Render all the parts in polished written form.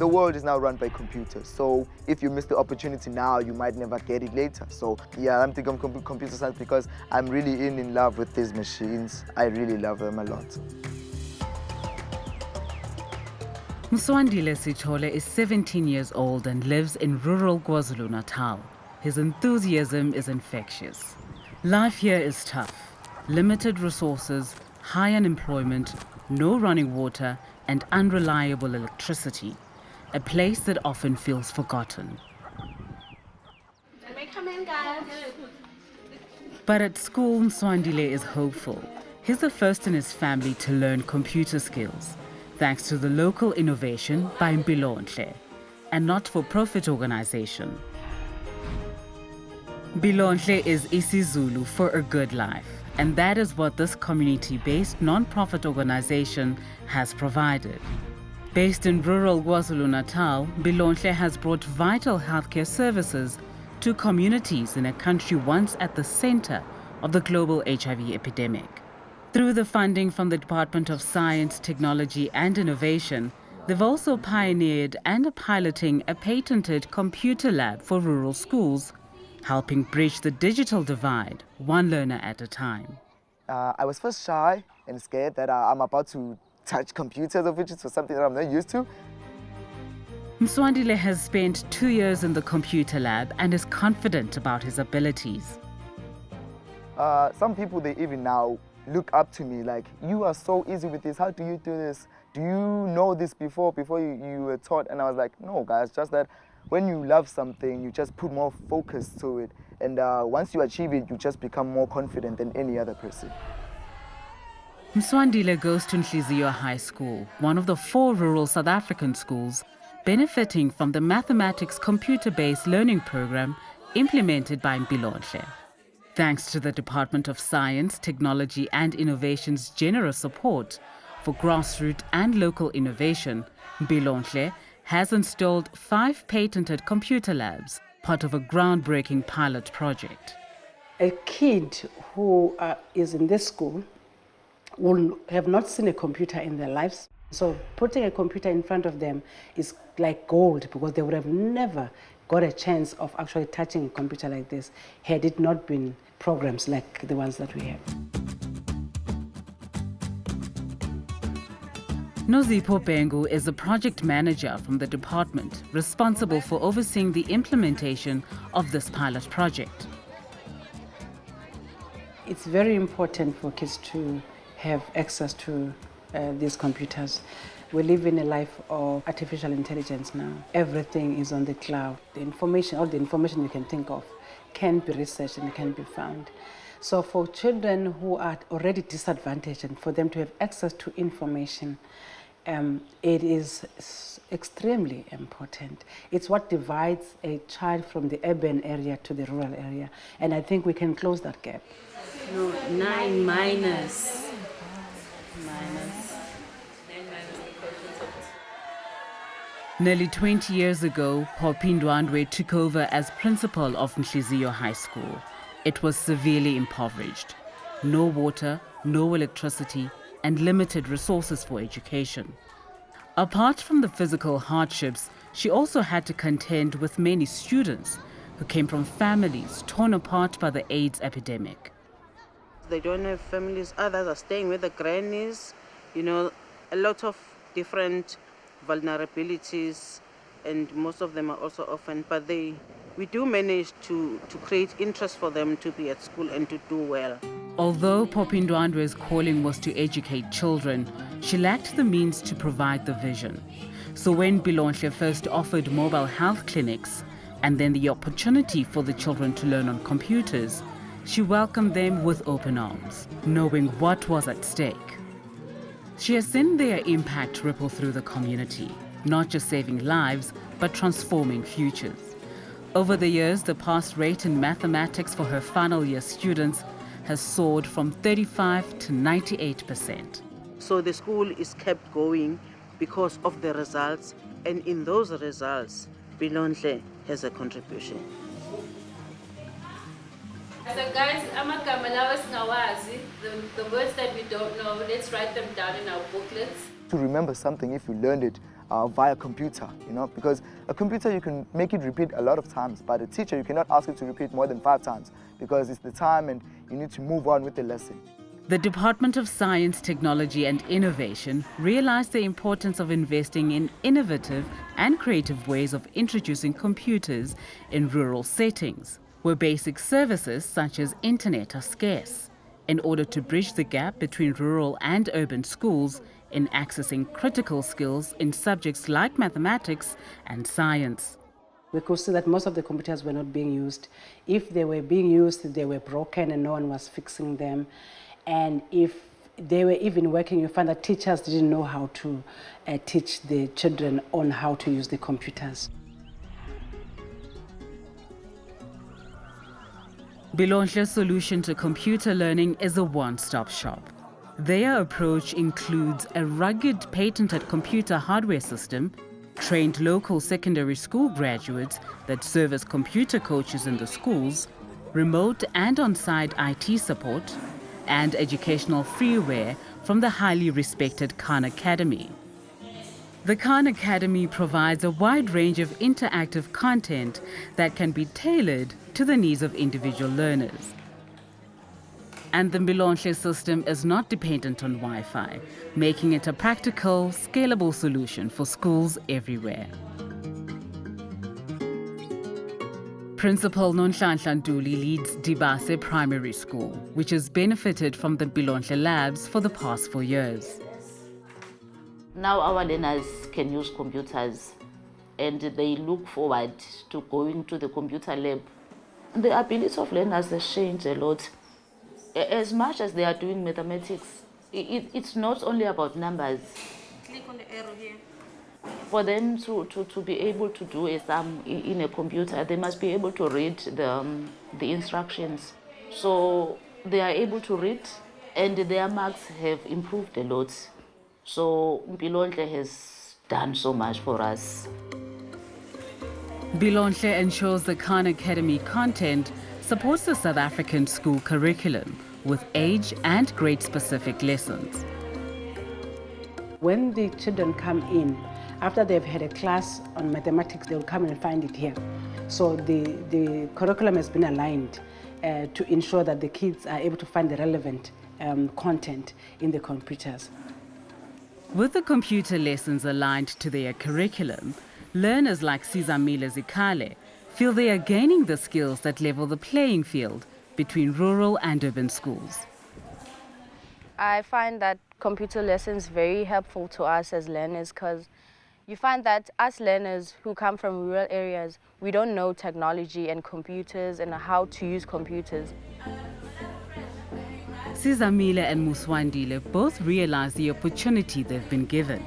the world is now run by computers. So if you miss the opportunity now, you might never get it later. So yeah, I'm thinking of computer science because I'm really in love with these machines. I really love them a lot. Mpilonhle Sithole is 17 years old and lives in rural KwaZulu-Natal. His enthusiasm is infectious. Life here is tough. Limited resources, high unemployment, no running water, and unreliable electricity. A place that often feels forgotten. But at school, Mpilonhle is hopeful. He's the first in his family to learn computer skills, thanks to the local innovation by Mpilonhle, a not-for-profit organization. Mpilonhle is isiZulu for a good life, and that is what this community-based non-profit organization has provided. Based in rural KwaZulu-Natal, Mpilonhle has brought vital healthcare services to communities in a country once at the center of the global HIV epidemic. Through the funding from the Department of Science, Technology and Innovation, they've also pioneered and are piloting a patented computer lab for rural schools, helping bridge the digital divide, one learner at a time. I was first shy and scared that I'm about to touch computers, which is something that I'm not used to. Mpilonhle has spent 2 years in the computer lab and is confident about his abilities. Some people, they even now look up to me like, you are so easy with this, how do you do this? Do you know this before you were taught? And I was like, no guys, just that when you love something, you just put more focus to it. And once you achieve it, you just become more confident than any other person. Mpilonhle goes to Nhliziyo High School, one of the 4 rural South African schools benefiting from the mathematics computer-based learning program implemented by Mpilonhle. Thanks to the Department of Science, Technology and Innovation's generous support for grassroots and local innovation, Mpilonhle has installed 5 patented computer labs, part of a groundbreaking pilot project. A kid who is in this school will have not seen a computer in their lives. So putting a computer in front of them is like gold, because they would have never got a chance of actually touching a computer like this had it not been programs like the ones that we have. Nozipho Bengu is the project manager from the department responsible for overseeing the implementation of this pilot project. It's very important for kids to have access to these computers. We live in a life of artificial intelligence now. Everything is on the cloud. All the information you can think of can be researched and can be found. So for children who are already disadvantaged and for them to have access to information, it is extremely important. It's what divides a child from the urban area to the rural area. And I think we can close that gap. No, 9 minus. Nearly 20 years ago, Mpilonhle took over as principal of Nhliziyo High School. It was severely impoverished. No water, no electricity, and limited resources for education. Apart from the physical hardships, she also had to contend with many students who came from families torn apart by the AIDS epidemic. They don't have families, others are staying with the grannies, a lot of different vulnerabilities, and most of them are also orphaned, but we do manage to create interest for them to be at school and to do well. Although Mpilonhle's calling was to educate children, she lacked the means to provide the vision. So when Mpilonhle first offered mobile health clinics and then the opportunity for the children to learn on computers, she welcomed them with open arms, knowing what was at stake. She has seen their impact ripple through the community, not just saving lives, but transforming futures. Over the years, the pass rate in mathematics for her final year students has soared from 35 to 98%. So the school is kept going because of the results, and in those results, Mpilonhle has a contribution. So guys, the words that we don't know, let's write them down in our booklets. To remember something, if you learned it via computer, because a computer you can make it repeat a lot of times, but a teacher you cannot ask it to repeat more than 5 times because it's the time and you need to move on with the lesson. The Department of Science, Technology and Innovation realized the importance of investing in innovative and creative ways of introducing computers in rural settings, where basic services such as internet are scarce, in order to bridge the gap between rural and urban schools in accessing critical skills in subjects like mathematics and science. We could see that most of the computers were not being used. If they were being used, they were broken and no one was fixing them. And if they were even working, you find that teachers didn't know how to teach the children on how to use the computers. Mpilonhle's solution to computer learning is a one-stop shop. Their approach includes a rugged patented computer hardware system, trained local secondary school graduates that serve as computer coaches in the schools, remote and on-site IT support, and educational freeware from the highly respected Khan Academy. The Khan Academy provides a wide range of interactive content that can be tailored to the needs of individual learners. And the Mpilonhle system is not dependent on Wi-Fi, making it a practical, scalable solution for schools everywhere. Principal Mpilonhle Ntuli leads Dibase Primary School, which has benefited from the Mpilonhle labs for the past 4 years. Now our learners can use computers and they look forward to going to the computer lab. The ability of learners has changed a lot. As much as they are doing mathematics, it's not only about numbers. Click on the arrow here. For them to be able to do a sum in a computer, they must be able to read the instructions. So they are able to read and their marks have improved a lot. So Mpilonhle has done so much for us. Mpilonhle ensures the Khan Academy content supports the South African school curriculum with age and grade-specific lessons. When the children come in, after they've had a class on mathematics, they'll come and find it here. So the curriculum has been aligned to ensure that the kids are able to find the relevant content in the computers. With the computer lessons aligned to their curriculum, learners like Sizamile Zikale feel they are gaining the skills that level the playing field between rural and urban schools. I find that computer lessons very helpful to us as learners because you find that us learners who come from rural areas, we don't know technology and computers and how to use computers. Sizamile and Muswandile both realize the opportunity they've been given.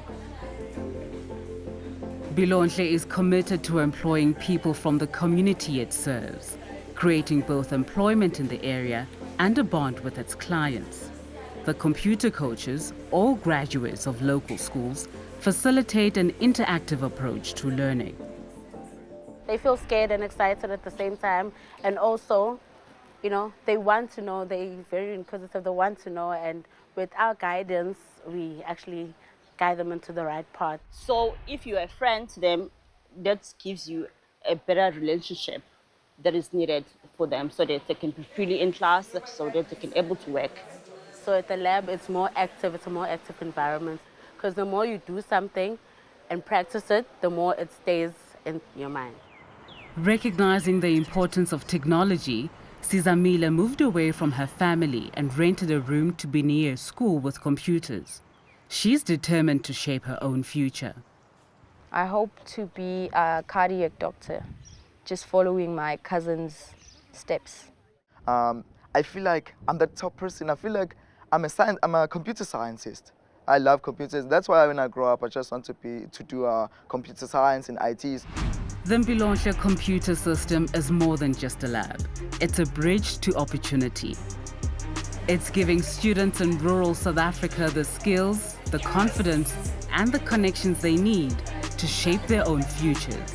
Mpilonhle is committed to employing people from the community it serves, creating both employment in the area and a bond with its clients. The computer coaches, all graduates of local schools, facilitate an interactive approach to learning. They feel scared and excited at the same time, and also, they want to know, they're very inquisitive, they want to know, and with our guidance, we actually guide them into the right path. So if you're a friend to them, that gives you a better relationship that is needed for them so that they can be freely in class, so that they can be able to work. So at the lab, it's more active, it's a more active environment, because the more you do something and practice it, the more it stays in your mind. Recognizing the importance of technology, Sizamile moved away from her family and rented a room to be near a school with computers. She's determined to shape her own future. I hope to be a cardiac doctor, just following my cousin's steps. I feel like I'm the top person. I feel like I'm a computer scientist. I love computers. That's why when I grow up, I just want to do computer science and ITs. The Mpilonhle computer system is more than just a lab. It's a bridge to opportunity. It's giving students in rural South Africa the skills, the confidence, and the connections they need to shape their own futures.